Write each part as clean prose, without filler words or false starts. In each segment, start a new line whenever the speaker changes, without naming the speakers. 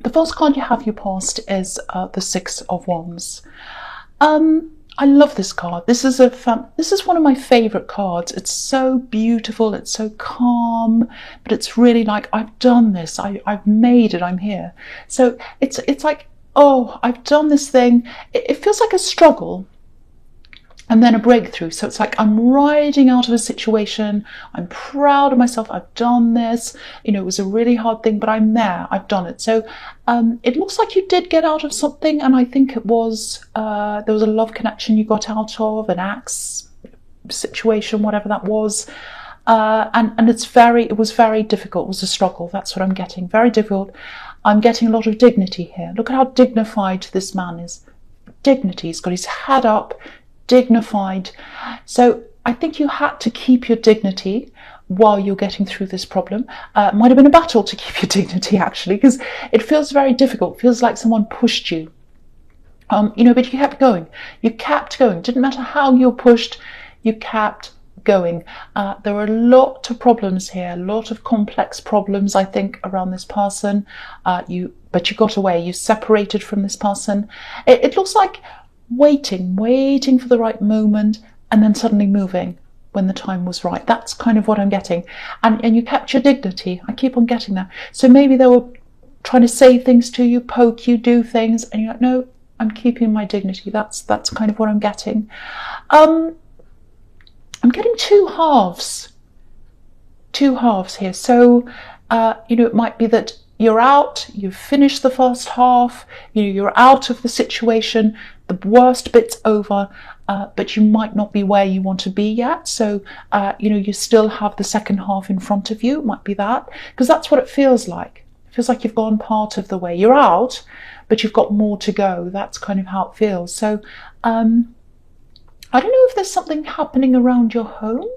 The first card you have your past is the Six of Wands. I love this card. This is one of my favorite cards. It's so beautiful, it's so calm, but it's really like, I've done this, I've made it, I'm here. So it's like, oh, I've done this thing. It feels like a struggle and then a breakthrough. So it's like, I'm riding out of a situation, I'm proud of myself, I've done this, you know, it was a really hard thing, but I'm there, I've done it. So it looks like you did get out of something, and I think it was, there was a love connection you got out of, an ex situation, whatever that was. And it was very difficult, it was a struggle, that's what I'm getting, very difficult. I'm getting a lot of dignity here. Look at how dignified this man is. Dignity, he's got his head up, dignified. So I think you had to keep your dignity while you're getting through this problem. It might have been a battle to keep your dignity, actually, because it feels very difficult. It feels like someone pushed you, you know, but you kept going. You kept going. Didn't matter how you were pushed, you kept going. There were a lot of problems here, a lot of complex problems, I think, around this person. But you got away. You separated from this person. It looks like waiting for the right moment, and then suddenly moving when the time was right. That's kind of what I'm getting. And you kept your dignity. I keep on getting that. So maybe they were trying to say things to you, poke you, do things, and you're like, no, I'm keeping my dignity. That's kind of what I'm getting. I'm getting two halves here. So you know, it might be that you're out, you've finished the first half, you know, you're out of the situation, the worst bit's over, but you might not be where you want to be yet. So, you know, you still have the second half in front of you. It might be that, because that's what it feels like. It feels like you've gone part of the way. You're out, but you've got more to go. That's kind of how it feels. So, I don't know if there's something happening around your home.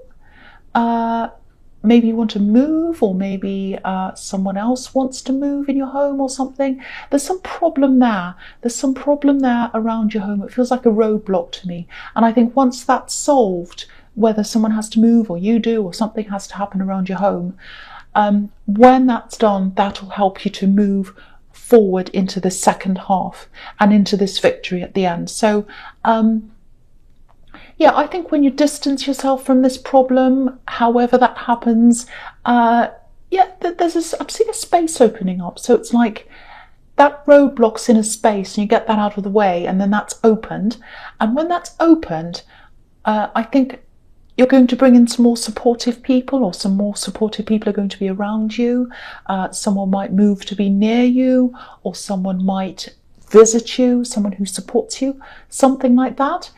Maybe you want to move, or maybe someone else wants to move in your home or something. There's some problem there. There's some problem there around your home. It feels like a roadblock to me. And I think once that's solved, whether someone has to move or you do, or something has to happen around your home, when that's done, that'll help you to move forward into the second half and into this victory at the end. So, yeah, I think when you distance yourself from this problem, however that happens, yeah, I'm seeing a space opening up. So it's like that roadblock's in a space, and you get that out of the way, and then that's opened. And when that's opened, I think you're going to bring in some more supportive people, or some more supportive people are going to be around you. Someone might move to be near you, or someone might visit you, someone who supports you, something like that.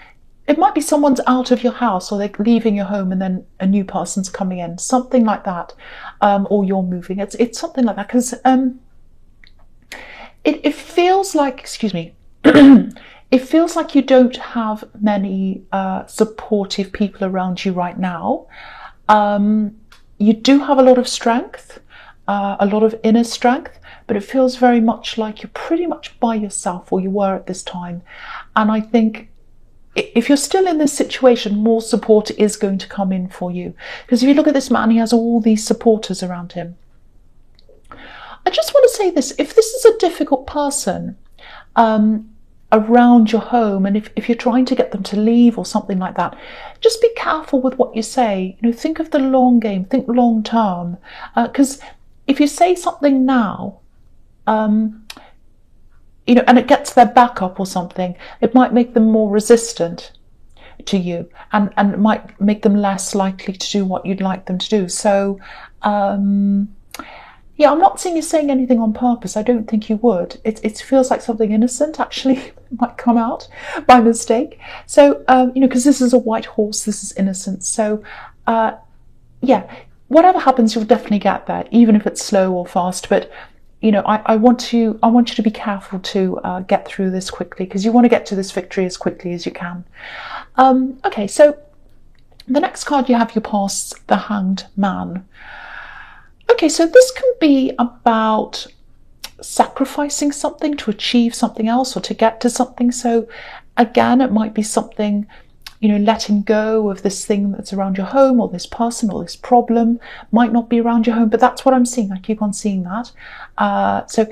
It might be someone's out of your house, or they're leaving your home and then a new person's coming in, something like that, or you're moving. It's something like that, because it feels like, excuse me, it feels like you don't have many supportive people around you right now. You do have a lot of strength, a lot of inner strength, but it feels very much like you're pretty much by yourself, or you were at this time. And I think if you're still in this situation, more support is going to come in for you. Because if you look at this man, he has all these supporters around him. I just want to say this, if this is a difficult person around your home, and if you're trying to get them to leave or something like that, just be careful with what you say. You know, think of the long game, think long term. Because if you say something now, you know, and it gets their back up or something, it might make them more resistant to you, and it might make them less likely to do what you'd like them to do. So, yeah, I'm not seeing you saying anything on purpose. I don't think you would. It feels like something innocent, actually, might come out by mistake. So, you know, because this is a white horse, this is innocent. So, yeah, whatever happens, you'll definitely get there, even if it's slow or fast. But you know, I want you to be careful to get through this quickly, because you want to get to this victory as quickly as you can. Okay, so the next card you have your past, the Hanged Man. Okay, so this can be about sacrificing something to achieve something else, or to get to something. So again, it might be something, you know, letting go of this thing that's around your home, or this person, or this problem. Might not be around your home, but that's what I'm seeing. I keep on seeing that. So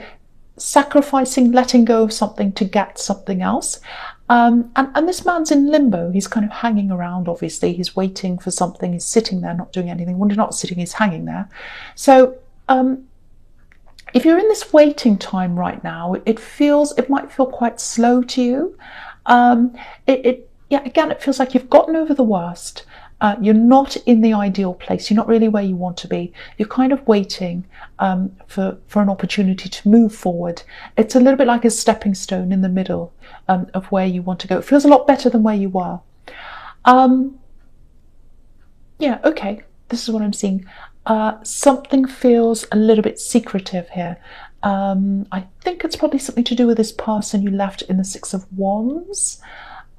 sacrificing, letting go of something to get something else. And this man's in limbo. He's kind of hanging around, obviously. He's waiting for something. He's sitting there, not doing anything. When he's not sitting, he's hanging there. So if you're in this waiting time right now, it might feel quite slow to you. Again, it feels like you've gotten over the worst. You're not in the ideal place. You're not really where you want to be. You're kind of waiting for an opportunity to move forward. It's a little bit like a stepping stone in the middle of where you want to go. It feels a lot better than where you were. Okay, this is what I'm seeing. Something feels a little bit secretive here. I think it's probably something to do with this person you left in the Six of Wands.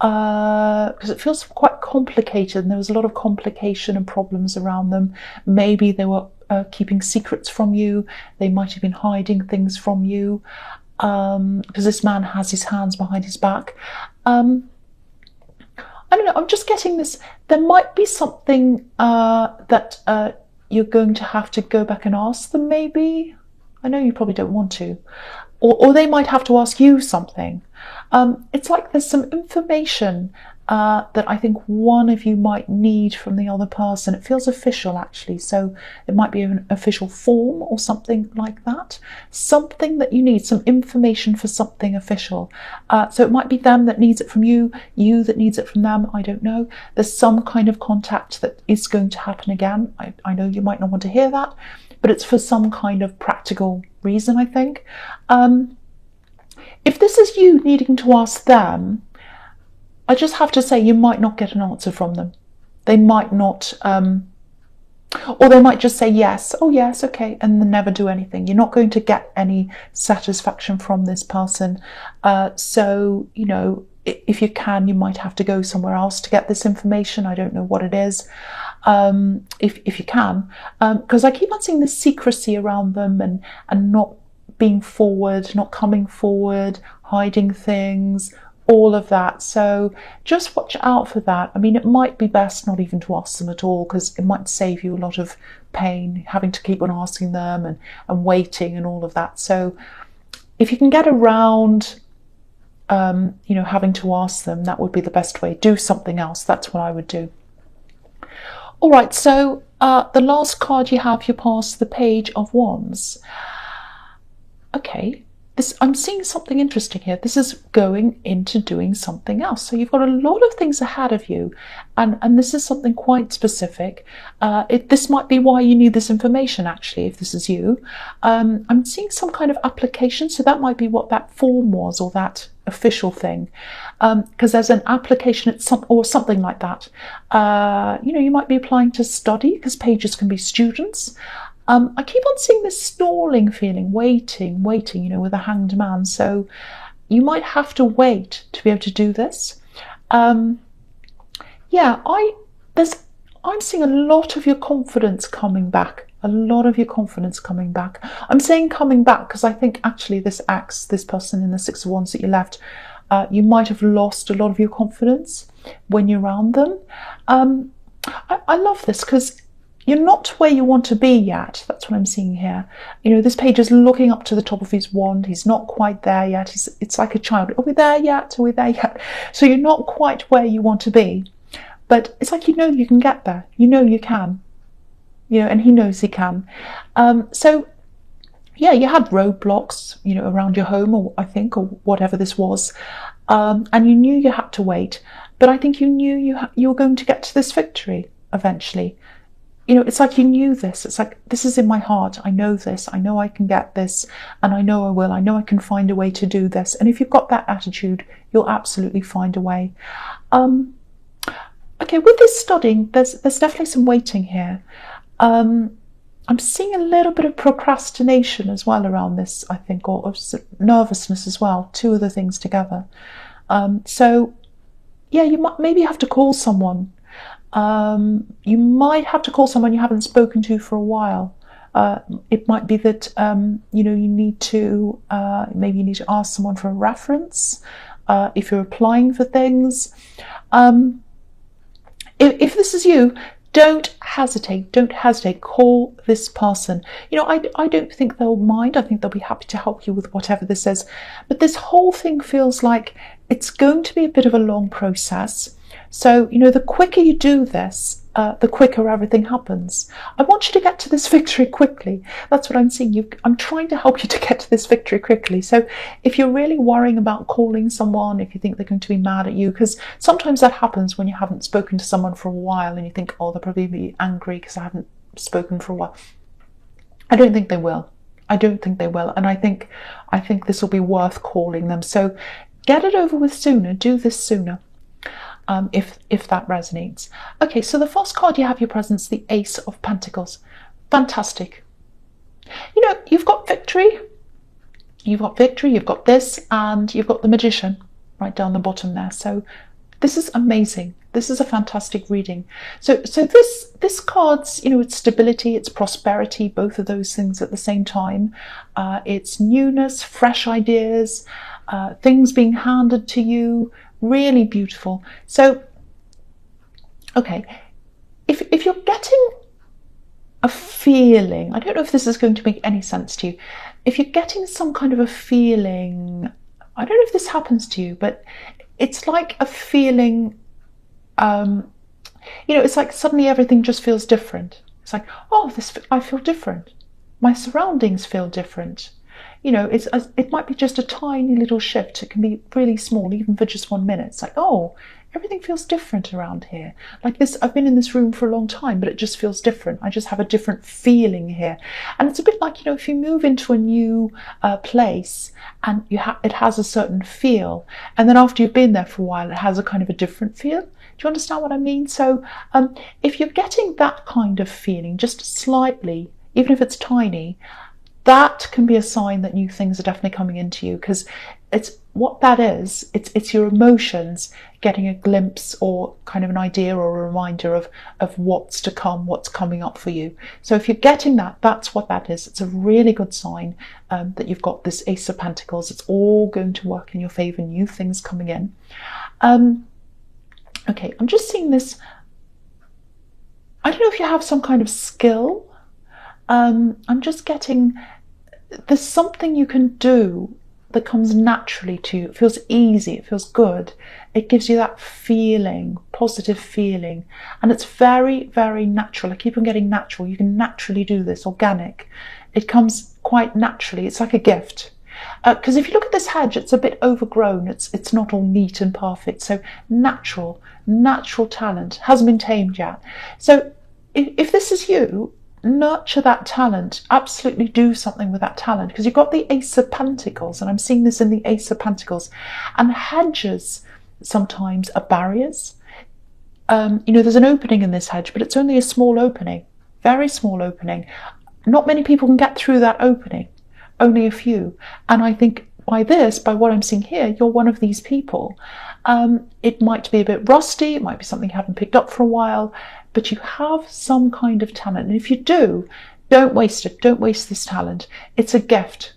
Because it feels quite complicated, and there was a lot of complication and problems around them. Maybe they were keeping secrets from you. They might have been hiding things from you, because this man has his hands behind his back. I don't know, I'm just getting this. There might be something that you're going to have to go back and ask them, maybe. I know you probably don't want to. Or they might have to ask you something. It's like there's some information that I think one of you might need from the other person. It feels official, actually, so it might be an official form or something like that. Something that you need, some information for something official. So it might be them that needs it from you, you that needs it from them, I don't know. There's some kind of contact that is going to happen again. I know you might not want to hear that, but it's for some kind of practical reason, I think. If this is you needing to ask them, I just have to say you might not get an answer from them. They might not, or they might just say yes, oh yes, okay, and then never do anything. You're not going to get any satisfaction from this person. So, you know, if you can, you might have to go somewhere else to get this information. I don't know what it is. If you can, because I keep on seeing this secrecy around them and not being forward, not coming forward, hiding things, all of that. So just watch out for that. I mean, it might be best not even to ask them at all, because it might save you a lot of pain having to keep on asking them and waiting and all of that. So if you can get around having to ask them, that would be the best way. Do something else. That's what I would do. All right, so the last card you have, you pass the Page of Wands. Okay, I'm seeing something interesting here. This is going into doing something else. So you've got a lot of things ahead of you, and this is something quite specific. This might be why you need this information, actually, if this is you. I'm seeing some kind of application, so that might be what that form was, or that official thing, because there's an application or something like that. You might be applying to study, because pages can be students. I keep on seeing this stalling feeling, waiting, with a hanged man. So you might have to wait to be able to do this. I'm seeing a lot of your confidence coming back. I'm saying coming back because I think actually this person in the Six of Wands that you left, you might have lost a lot of your confidence when you're around them. I love this because you're not where you want to be yet. That's what I'm seeing here. This page is looking up to the top of his wand. He's not quite there yet. It's like a child. Are we there yet? Are we there yet? So you're not quite where you want to be. But it's like you can get there. You can. And he knows he can. So, yeah, you had roadblocks, around your home, or whatever this was. And you knew you had to wait. But I think you knew you were going to get to this victory eventually. It's like you knew this. It's like, this is in my heart. I know this. I know I can get this. And I know I will. I know I can find a way to do this. And if you've got that attitude, you'll absolutely find a way. Okay, with this studying, there's definitely some waiting here. I'm seeing a little bit of procrastination as well around this, I think, or nervousness as well. Two of the things together. So, yeah, you might maybe have to call someone. You might have to call someone you haven't spoken to for a while. It might be that you need to maybe you need to ask someone for a reference if you're applying for things. If this is you, don't hesitate, call this person. You know, I don't think they'll mind. I think they'll be happy to help you with whatever this is. But this whole thing feels like it's going to be a bit of a long process. So, you know, the quicker you do this, the quicker everything happens. I want you to get to this victory quickly. That's what I'm seeing. I'm trying to help you to get to this victory quickly. So if you're really worrying about calling someone, if you think they're going to be mad at you, because sometimes that happens when you haven't spoken to someone for a while and you think, oh, they'll probably be angry because I haven't spoken for a while. I don't think they will. I don't think they will. And I think this will be worth calling them. So get it over with sooner. Do this sooner. If that resonates. Okay, so the first card you have your presence, the Ace of Pentacles. Fantastic. You know, you've got victory. You've got victory, you've got this, and you've got the Magician right down the bottom there. So this is amazing. This is a fantastic reading. So this card's, you know, it's stability, it's prosperity, both of those things at the same time. It's newness, fresh ideas, things being handed to you. Really beautiful. So, okay, if you're getting a feeling, I don't know if this is going to make any sense to you, if you're getting some kind of a feeling, I don't know if this happens to you, but it's like a feeling, you know, it's like suddenly everything just feels different. It's like, oh, I feel different. My surroundings feel different. You know, it might be just a tiny little shift. It can be really small, even for just 1 minute. It's like, oh, everything feels different around here. Like this, I've been in this room for a long time, but it just feels different. I just have a different feeling here. And it's a bit like, you know, if you move into a new place and it has a certain feel, and then after you've been there for a while, it has a kind of a different feel. Do you understand what I mean? So if you're getting that kind of feeling, just slightly, even if it's tiny, that can be a sign that new things are definitely coming into you, because it's what that is. It's your emotions getting a glimpse or kind of an idea or a reminder of what's to come, what's coming up for you. So if you're getting that, that's what that is. It's a really good sign that you've got this Ace of Pentacles. It's all going to work in your favor, new things coming in. Okay, I'm just seeing this. I don't know if you have some kind of skill. I'm just getting, there's something you can do that comes naturally to you. It feels easy, it feels good. It gives you that feeling, positive feeling. And it's very, very natural. I keep on getting natural. You can naturally do this, organic. It comes quite naturally. It's like a gift. Because if you look at this hedge, it's a bit overgrown. It's not all neat and perfect. So natural talent hasn't been tamed yet. So if this is you, nurture that talent. Absolutely do something with that talent, because you've got the Ace of Pentacles, and I'm seeing this in the Ace of Pentacles. And hedges sometimes are barriers. You know, there's an opening in this hedge, but it's only a small opening, very small opening. Not many people can get through that opening, only a few. And I think by what I'm seeing here, you're one of these people. It might be a bit rusty, it might be something you haven't picked up for a while, but you have some kind of talent. And if you do, don't waste it. Don't waste this talent. It's a gift.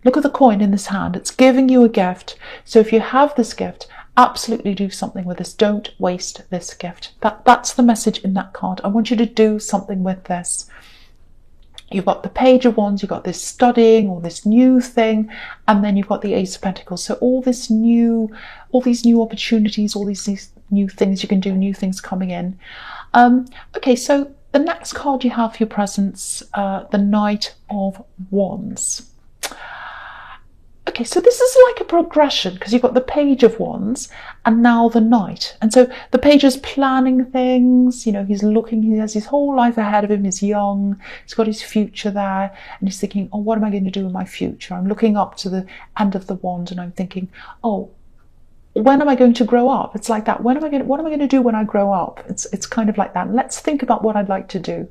Look at the coin in this hand. It's giving you a gift. So if you have this gift, absolutely do something with this. Don't waste this gift. That's the message in that card. I want you to do something with this. You've got the Page of Wands, you've got this studying or this new thing, and then you've got the Ace of Pentacles. So all these new opportunities, all these new things you can do, new things coming in. Okay, so the next card you have for your presence, the Knight of Wands. Okay, so this is like a progression, because you've got the Page of Wands and now the Knight. And so the Page is planning things, you know, he has his whole life ahead of him, he's young, he's got his future there, and he's thinking, oh, what am I going to do in my future? I'm looking up to the end of the wand and I'm thinking, oh, when am I going to grow up? It's like that. What am I going to do when I grow up? It's kind of like that. And let's think about what I'd like to do.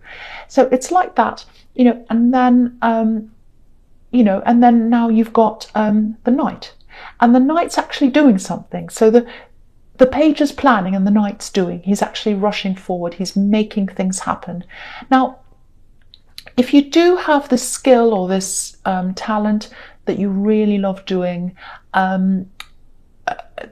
So it's like that, you know, and then, you know, and then now you've got the Knight, and the Knight's actually doing something. So the Page is planning and the Knight's doing. He's actually rushing forward. He's making things happen. Now, if you do have this skill or this talent that you really love doing,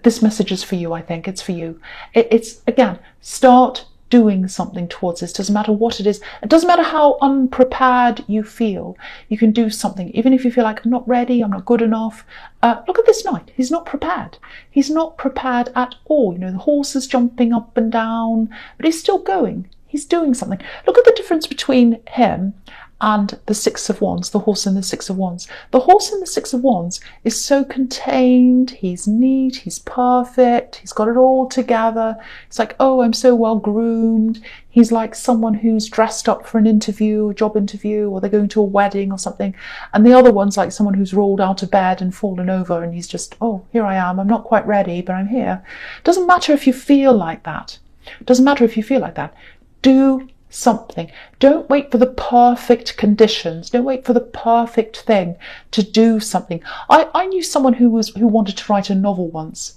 this message is for you. I think it's for you. It's again, start doing something towards this. Doesn't matter what it is. It doesn't matter how unprepared you feel. You can do something. Even if you feel like, I'm not ready, I'm not good enough. Look at this knight. He's not prepared. He's not prepared at all. You know, the horse is jumping up and down, but he's still going. He's doing something. Look at the difference between him and the Six of Wands, the horse in the Six of Wands. The horse in the Six of Wands is so contained, he's neat, he's perfect, he's got it all together. It's like, oh, I'm so well groomed. He's like someone who's dressed up for an interview, a job interview, or they're going to a wedding or something. And the other one's like someone who's rolled out of bed and fallen over, and he's just, oh, here I am. I'm not quite ready, but I'm here. Doesn't matter if you feel like that. Doesn't matter if you feel like that. Do something. Don't wait for the perfect conditions. Don't wait for the perfect thing to do something. I knew someone who wanted to write a novel once,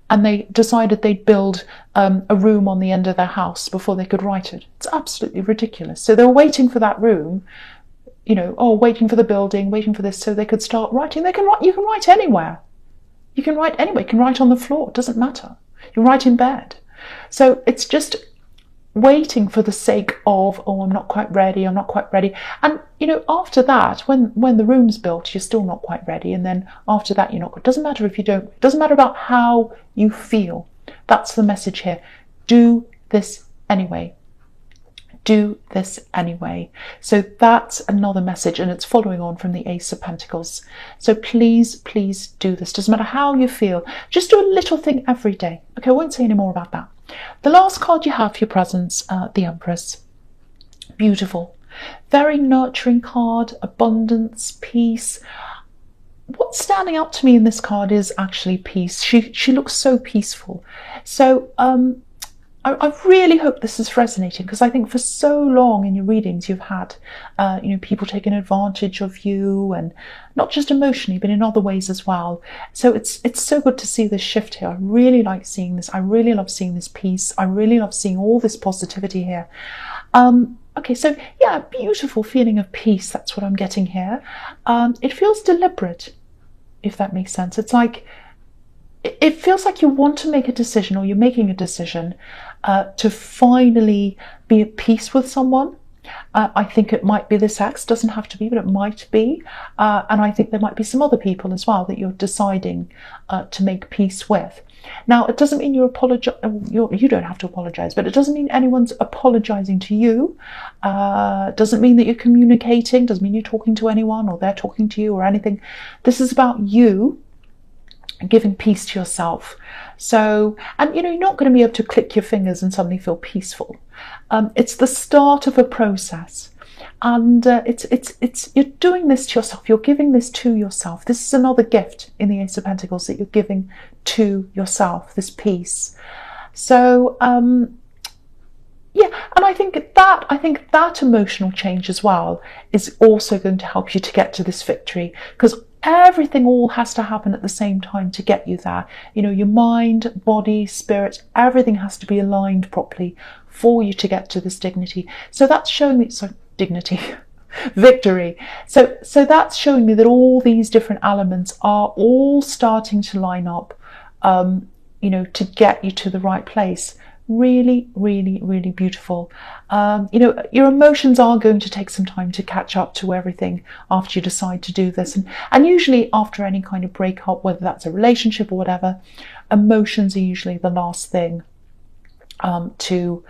and they decided they'd build a room on the end of their house before they could write it. It's absolutely ridiculous. So they were waiting for that room, you know, waiting for the building, waiting for this so they could start writing. You can write anywhere. You can write anywhere. You can write on the floor. It doesn't matter. You can write in bed. So it's just waiting for the sake of, oh, I'm not quite ready, I'm not quite ready. And, you know, after that, when the room's built, you're still not quite ready. And then after that, you're not. It doesn't matter if you don't. It doesn't matter about how you feel. That's the message here. Do this anyway. Do this anyway. So that's another message, and it's following on from the Ace of Pentacles. So please, please do this. Doesn't matter how you feel. Just do a little thing every day. Okay, I won't say any more about that. The last card you have for your presents, the Empress. Beautiful. Very nurturing card, abundance, peace. What's standing out to me in this card is actually peace. She looks so peaceful. So I really hope this is resonating, because I think for so long in your readings you've had you know, people taking advantage of you, and not just emotionally but in other ways as well. So it's so good to see this shift here. I really like seeing this. I really love seeing this peace. I really love seeing all this positivity here. Okay, so yeah, beautiful feeling of peace. That's what I'm getting here. It feels deliberate, if that makes sense. It's like, it feels like you want to make a decision, or you're making a decision to finally be at peace with someone. I think it might be this ex, doesn't have to be, but it might be. And I think there might be some other people as well that you're deciding to make peace with. Now, it doesn't mean you don't have to apologize, but it doesn't mean anyone's apologizing to you. Doesn't mean that you're communicating, doesn't mean you're talking to anyone or they're talking to you or anything. This is about you giving peace to yourself. So, and you know, you're not going to be able to click your fingers and suddenly feel peaceful. It's the start of a process, and you're doing this to yourself. You're giving this to yourself. This is another gift in the Ace of Pentacles that you're giving to yourself, this peace. So yeah, and I think that emotional change as well is also going to help you to get to this victory, because everything all has to happen at the same time to get you there. You know, your mind, body, spirit, everything has to be aligned properly for you to get to this dignity. So that's showing me, victory. So that's showing me that all these different elements are all starting to line up, you know, to get you to the right place. Really, really, really beautiful. You know, your emotions are going to take some time to catch up to everything after you decide to do this. And usually after any kind of breakup, whether that's a relationship or whatever, emotions are usually the last thing to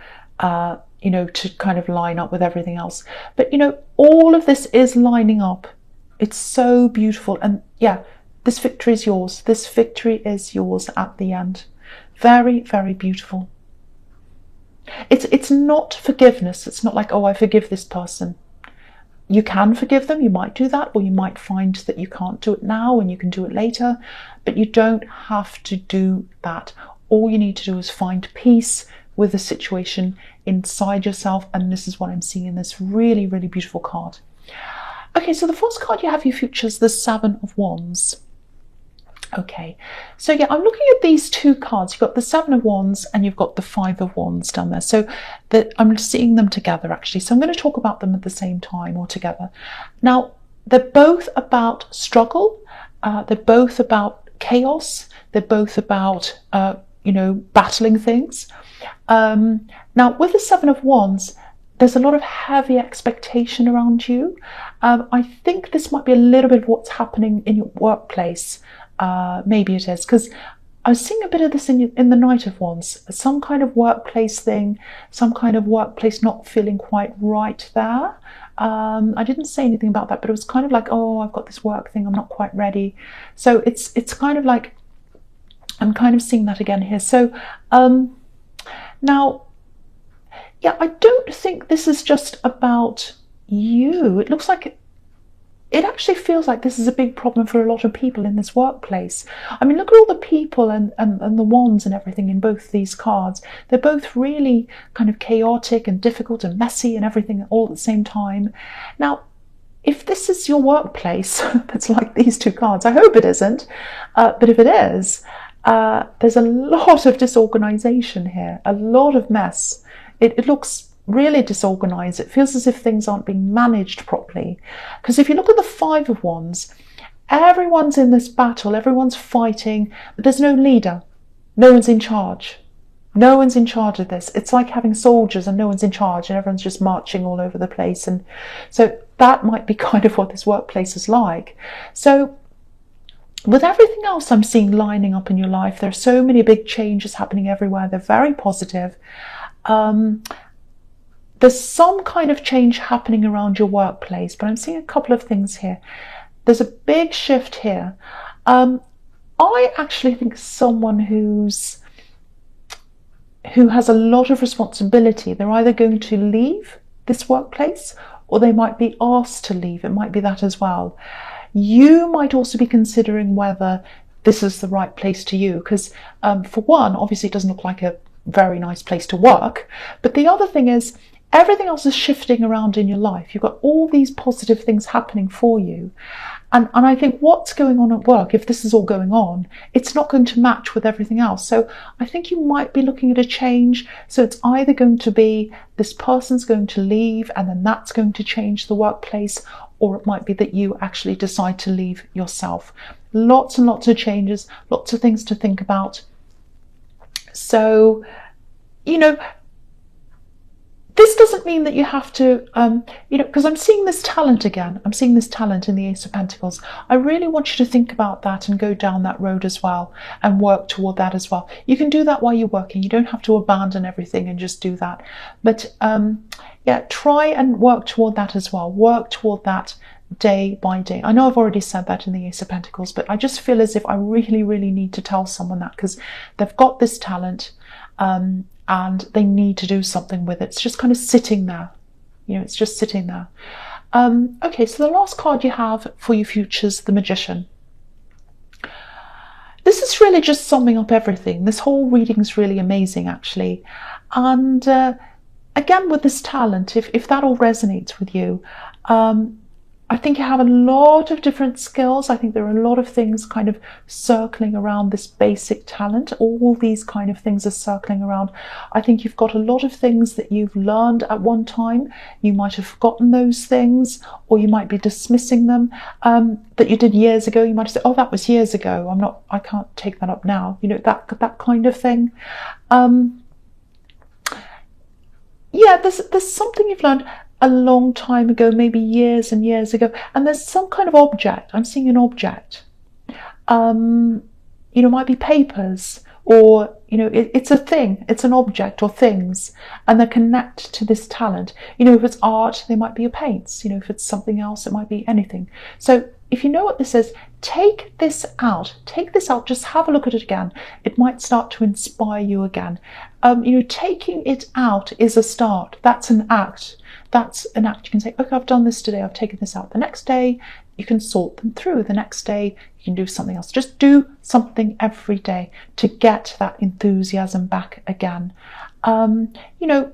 you know, to kind of line up with everything else. But you know, all of this is lining up. It's so beautiful. And yeah, this victory is yours. This victory is yours at the end. Very, very beautiful. It's not forgiveness. It's not like, oh, I forgive this person. You can forgive them. You might do that, or you might find that you can't do it now and you can do it later. But you don't have to do that. All you need to do is find peace with the situation inside yourself. And this is what I'm seeing in this really, really beautiful card. Okay, so the first card you have your features the Seven of Wands. Okay, so yeah, I'm looking at these two cards. You've got the Seven of Wands and you've got the Five of Wands down there. So I'm seeing them together actually. So I'm going to talk about them at the same time or together. Now, they're both about struggle. They're both about chaos. They're both about you know, battling things. Now, with the Seven of Wands, there's a lot of heavy expectation around you. I think this might be a little bit of what's happening in your workplace. Maybe it is, because I was seeing a bit of this in the Knight of Wands, some kind of workplace thing, some kind of workplace not feeling quite right there. I didn't say anything about that, but it was kind of like, oh, I've got this work thing, I'm not quite ready. So it's kind of like, I'm kind of seeing that again here. So now, yeah, I don't think this is just about you. It looks like it actually feels like this is a big problem for a lot of people in this workplace. I mean, look at all the people and the wands and everything in both these cards. They're both really kind of chaotic and difficult and messy and everything all at the same time. Now, if this is your workplace that's like these two cards, I hope it isn't, but if it is, there's a lot of disorganization here, a lot of mess. It looks really disorganized. It feels as if things aren't being managed properly. Because if you look at the Five of Wands, everyone's in this battle, everyone's fighting, but there's no leader. No one's in charge. No one's in charge of this. It's like having soldiers and no one's in charge and everyone's just marching all over the place. And so that might be kind of what this workplace is like. So with everything else I'm seeing lining up in your life, there are so many big changes happening everywhere. They're very positive. There's some kind of change happening around your workplace, but I'm seeing a couple of things here. There's a big shift here. I actually think someone who has a lot of responsibility, they're either going to leave this workplace or they might be asked to leave. It might be that as well. You might also be considering whether this is the right place to you, because for one, obviously it doesn't look like a very nice place to work, but the other thing is everything else is shifting around in your life. You've got all these positive things happening for you. And I think what's going on at work, if this is all going on, it's not going to match with everything else. So I think you might be looking at a change. So it's either going to be this person's going to leave and then that's going to change the workplace, or it might be that you actually decide to leave yourself. Lots and lots of changes, lots of things to think about. So, you know, this doesn't mean that you have to, you know, because I'm seeing this talent again. I'm seeing this talent in the Ace of Pentacles. I really want you to think about that and go down that road as well and work toward that as well. You can do that while you're working. You don't have to abandon everything and just do that. But yeah, try and work toward that as well. Work toward that day by day. I know I've already said that in the Ace of Pentacles, but I just feel as if I really, really need to tell someone that, because they've got this talent. And they need to do something with it. It's just kind of sitting there. You know, it's just sitting there. Okay, so the last card you have for your futures, the Magician. This is really just summing up everything. This whole reading is really amazing, actually. And again, with this talent, if that all resonates with you, I think you have a lot of different skills. I think there are a lot of things kind of circling around this basic talent. All these kind of things are circling around. I think you've got a lot of things that you've learned at one time. You might have forgotten those things, or you might be dismissing them that you did years ago. You might have said, oh, that was years ago. I can't take that up now. You know, that kind of thing. Yeah, there's something you've learned a long time ago, maybe years and years ago, and there's some kind of object. I'm seeing an object. You know, it might be papers, or, you know, it's a thing, it's an object or things, and they connect to this talent. You know, if it's art, they might be your paints. You know, if it's something else, it might be anything. So if you know what this is, take this out, just have a look at it again. It might start to inspire you again. You know, taking it out is a start. That's an act. That's an act. You can say, okay, I've done this today, I've taken this out. The next day, you can sort them through. The next day, you can do something else. Just do something every day to get that enthusiasm back again. You know,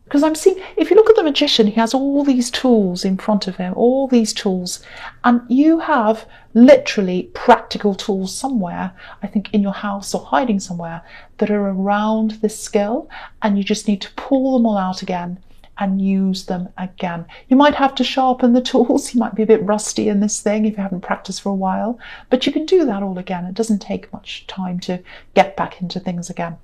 because I'm seeing, if you look at the Magician, he has all these tools in front of him, all these tools, and you have literally practical tools somewhere, I think in your house or hiding somewhere, that are around this skill, and you just need to pull them all out again and use them again. You might have to sharpen the tools. You might be a bit rusty in this thing if you haven't practiced for a while, but you can do that all again. It doesn't take much time to get back into things again.